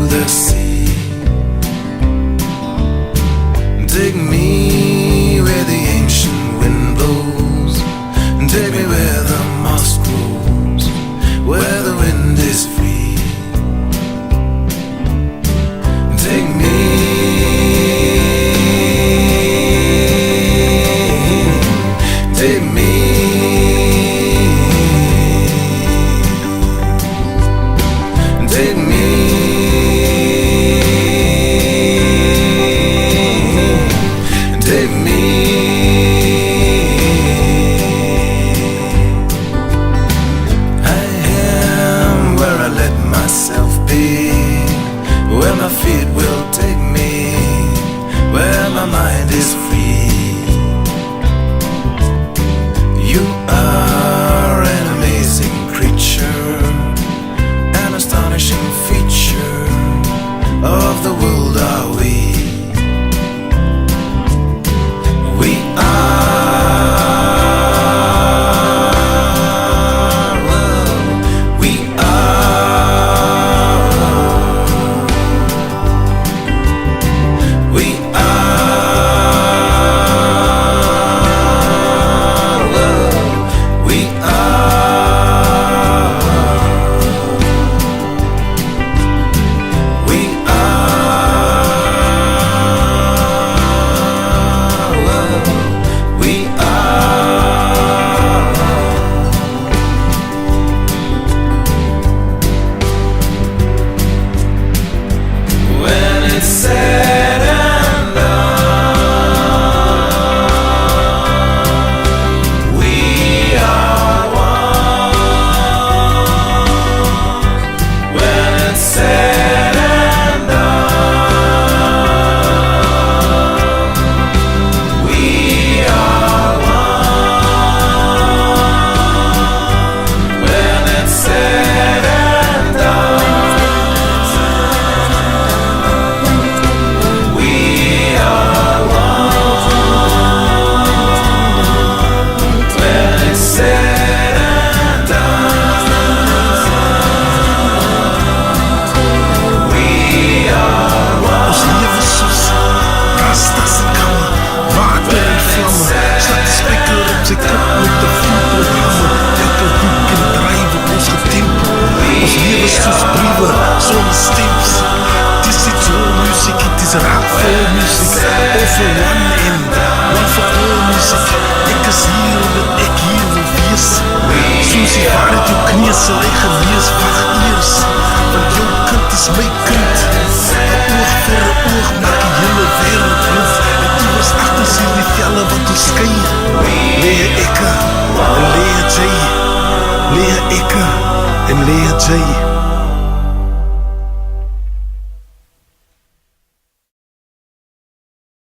the sea. Take me where the ancient wind blows, and take me where the moss grows, where the wind is free. Take me, take me, take me, take me. I am where I let myself be, where my feet will take me, where my mind is free. You are an amazing creature, an astonishing feature of the world are we. We are, we are, we are, we are, we when it's said and done, we are one. When it's said and done, we are one. When it's said and done, we are one. When it's said and done, we are one. Ons lewe soos rastas in kamme, water en vlamme. Slat die spyker op sy kop met 'n voetblok hamer. Elke hoek en draai word ons getempel. Ons lewe soos briewe sonder stems. Dis die soul music, it is rap for music. All for one and one for all music. Ek is hier omdat ek hier wil wees. Soos die waarheid jou knie sal hy gewees. Wacht eers, want jou kind is my kind. 'n oog vir 'n oog maak die hele wêreld rond. En iewers agter sien die velle wat ons skei. Leer ekke en leer jy, leer ekke en leer jy.